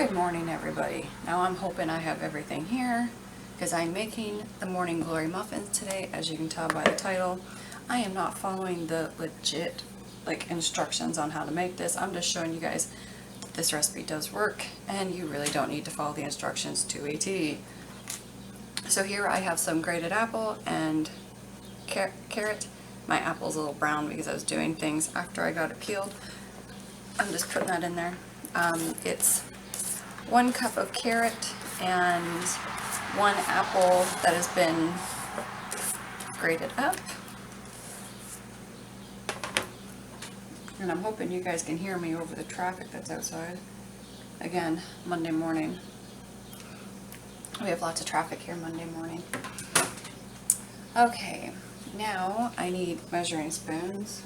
Good morning, everybody. Now I'm hoping I have everything here because I'm making the Morning Glory muffins today. As you can tell by the title, I am not following the legit instructions on how to make this. I'm just showing you guys that this recipe does work and you really don't need to follow the instructions to a T. So here I have some grated apple and carrot. My apple's a little brown because I was doing things after I got it peeled. I'm just putting that in there. It's 1 cup of carrot and 1 apple that has been grated up. And I'm hoping you guys can hear me over the traffic that's outside. Again, Monday morning. We have lots of traffic here Monday morning. Okay, now I need measuring spoons.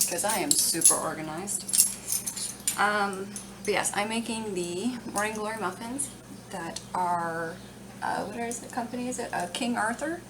Because I am super organized. But yes, I'm making the Morning Glory muffins that are, what is the company, is it? King Arthur.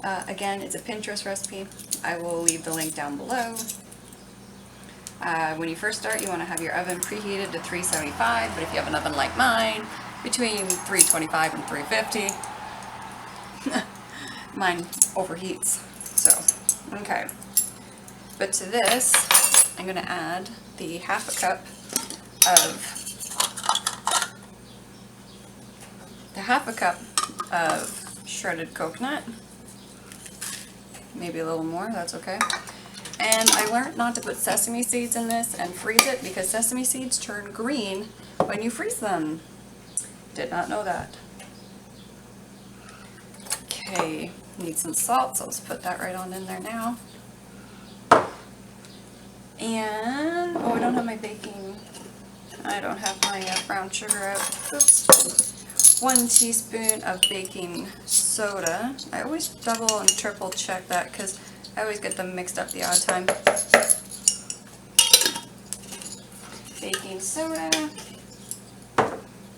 Again, it's a Pinterest recipe. I will leave the link down below. When you first start, you want to have your oven preheated to 375, but if you have an oven like mine, between 325 and 350. Mine overheats, so, okay. But to this, I'm going to add the half a cup of shredded coconut. Maybe a little more, that's okay. And I learned not to put sesame seeds in this and freeze it because sesame seeds turn green when you freeze them. Did not know that. Okay, need some salt, so let's put that right on in there now. And, oh, I don't have my baking, I don't have my brown sugar out. Oops. 1 teaspoon of baking soda. I always double and triple check that because I always get them mixed up the odd time. Baking soda.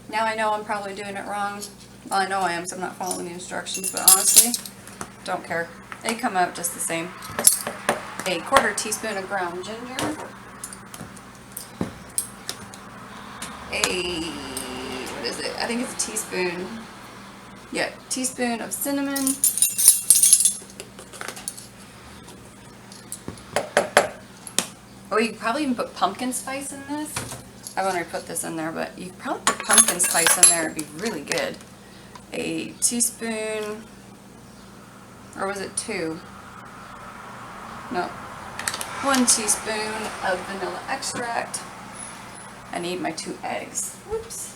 Now I know I'm probably doing it wrong. Well, I know I am because I'm not following the instructions, but honestly, don't care. They come out just the same. A 1/4 teaspoon of ground ginger. What is it? I think it's a teaspoon. Yeah, teaspoon of cinnamon. Oh, you could probably even put pumpkin spice in this. I've already put this in there, but you could probably put pumpkin spice in there. It'd be really good. A teaspoon, or was it 2? No. 1 teaspoon of vanilla extract. I need my 2 eggs. Whoops.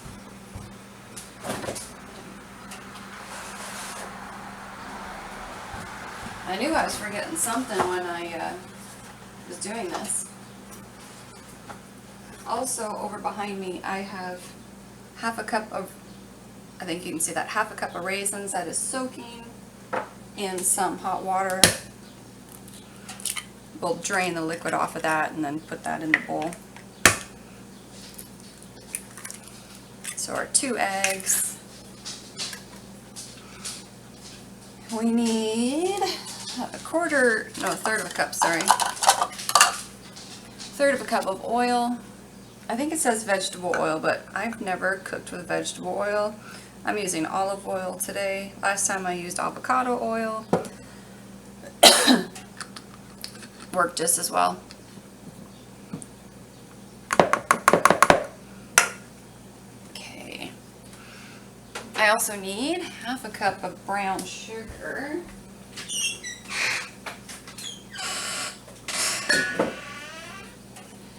I knew I was forgetting something when I was doing this. Also, over behind me, I have half a cup of, I think you can see that, half a cup of raisins that is soaking in some hot water. We'll drain the liquid off of that and then put that in the bowl. So our 2 eggs. We need a 1/3 of a cup, sorry. 1/3 of a cup of oil. I think it says vegetable oil, but I've never cooked with vegetable oil. I'm using olive oil today. Last time I used avocado oil. Worked just as well. Okay. I also need half a cup of brown sugar.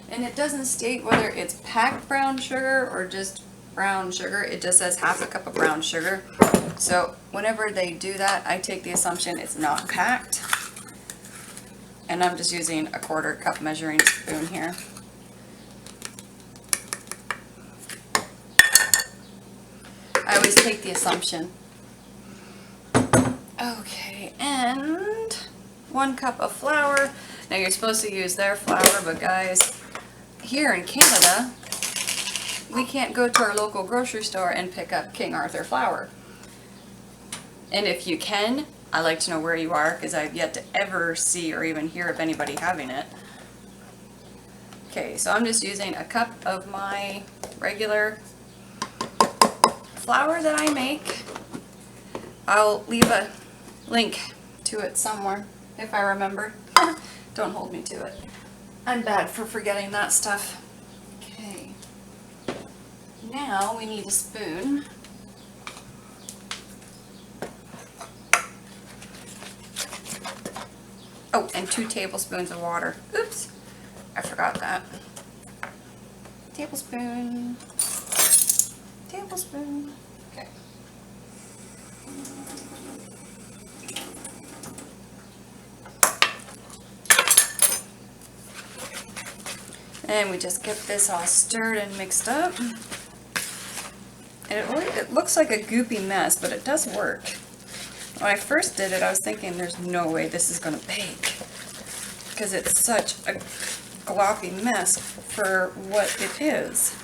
And it doesn't state whether it's packed brown sugar or just brown sugar. It just says half a cup of brown sugar. So whenever they do that, I take the assumption it's not packed. And I'm just using a 1/4 cup measuring spoon here. I always take the assumption. Okay, and 1 cup of flour. Now you're supposed to use their flour, but guys, here in Canada, we can't go to our local grocery store and pick up King Arthur flour. And if you can, I like to know where you are because I've yet to ever see or even hear of anybody having it. Okay, so I'm just using a cup of my regular flour that I make. I'll leave a link to it somewhere if I remember. Don't hold me to it. I'm bad for forgetting that stuff. Okay. Now we need a spoon. Oh, and 2 tablespoons of water. Oops, I forgot that. Tablespoon. Tablespoon. Okay. And we just get this all stirred and mixed up. And it looks like a goopy mess, but it does work. When I first did it, I was thinking there's no way this is going to bake, because it's such a gloppy mess for what it is.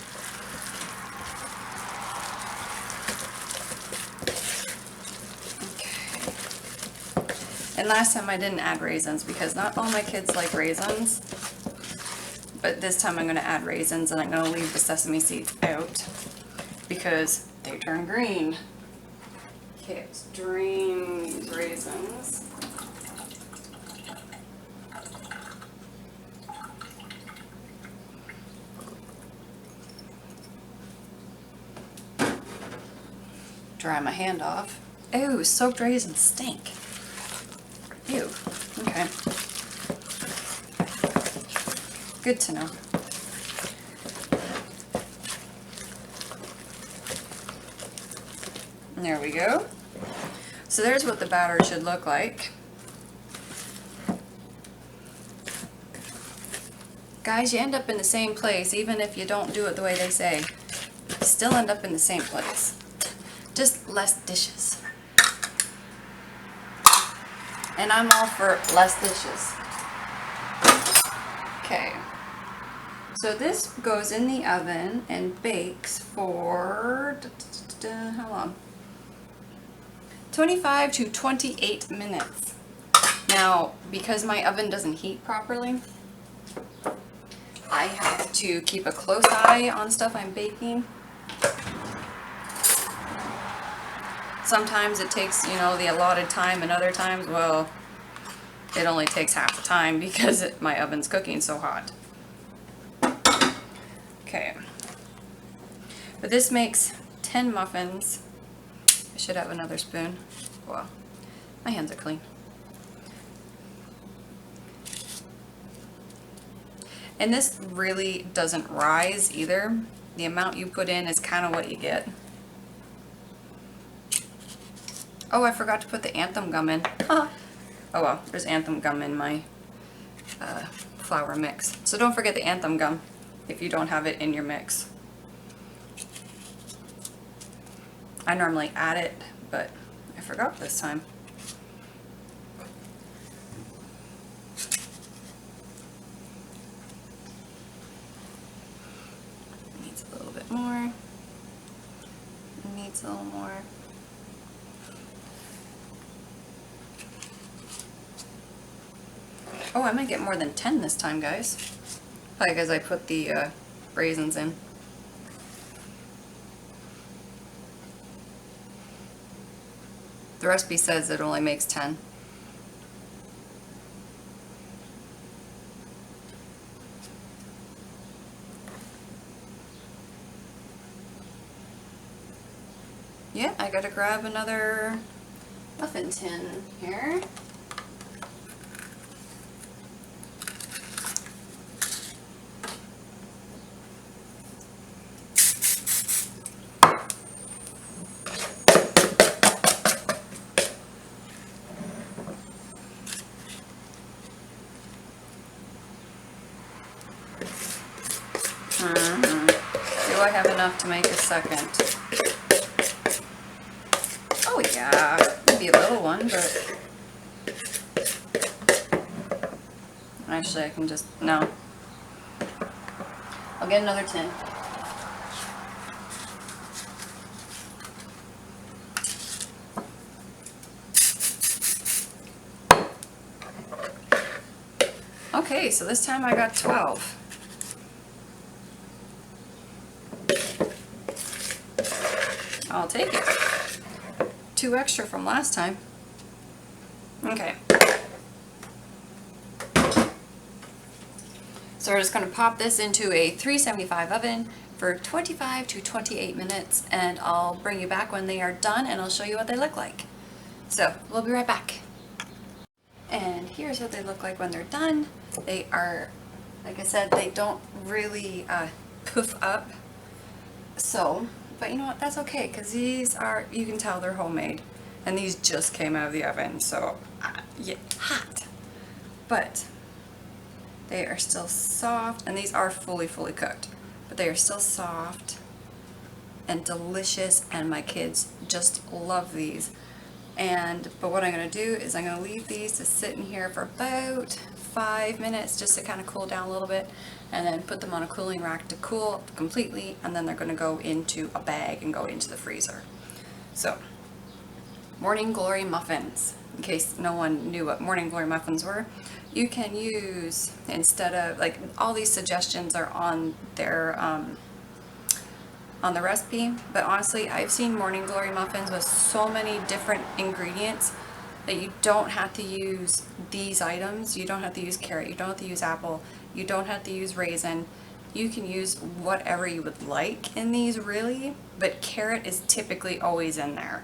Okay. And last time I didn't add raisins because not all my kids like raisins. But this time I'm going to add raisins, and I'm going to leave the sesame seeds out because they turn green. Okay, let's drain these raisins. Dry my hand off. Ew, soaked raisins stink. Ew, okay. Good to know. There we go. So there's what the batter should look like. Guys, you end up in the same place even if you don't do it the way they say. You still end up in the same place. Just less dishes. And I'm all for less dishes. Okay. So this goes in the oven and bakes for, how long? 25 to 28 minutes. Now, because my oven doesn't heat properly, I have to keep a close eye on stuff I'm baking. Sometimes it takes, you know, the allotted time, and other times, well, it only takes half the time because my oven's cooking so hot. Okay. But this makes 10 muffins. I should have another spoon. Well, my hands are clean. And this really doesn't rise either. The amount you put in is kind of what you get. Oh, I forgot to put the anthem gum in. Huh. Oh well, there's anthem gum in my flour mix. So don't forget the anthem gum if you don't have it in your mix. I normally add it, but I forgot this time. Needs a little bit more. Needs a little more. Oh, I might get more than 10 this time, guys. Probably because I put the raisins in. The recipe says it only makes 10. Yeah, I gotta grab another muffin tin here. Do I have enough to make a second? Oh yeah, maybe a little one, but actually I can just, no. I'll get another tin. Okay, so this time I got 12. I'll take it. 2 extra from last time. Okay. So we're just going to pop this into a 375 oven for 25 to 28 minutes, and I'll bring you back when they are done and I'll show you what they look like. So we'll be right back. And here's what they look like when they're done. They are, like I said, they don't really poof up. So, but you know what, that's okay, because these are, you can tell they're homemade. And these just came out of the oven, so yeah, hot. But they are still soft, and these are fully cooked. But they are still soft and delicious, and my kids just love these. But what I'm going to do is I'm going to leave these to sit in here for about 5 minutes just to kind of cool down a little bit, and then put them on a cooling rack to cool completely, and then they're going to go into a bag and go into the freezer. So, Morning Glory muffins. In case no one knew what Morning Glory muffins were, you can use, instead of, like, all these suggestions are on their on the recipe, but honestly, I've seen Morning Glory muffins with so many different ingredients that you don't have to use these items. You don't have to use carrot, you don't have to use apple, you don't have to use raisin. You can use whatever you would like in these, really, but carrot is typically always in there.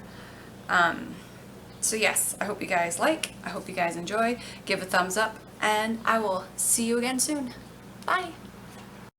So yes, I hope you guys I hope you guys enjoy. Give a thumbs up, and I will see you again soon. Bye!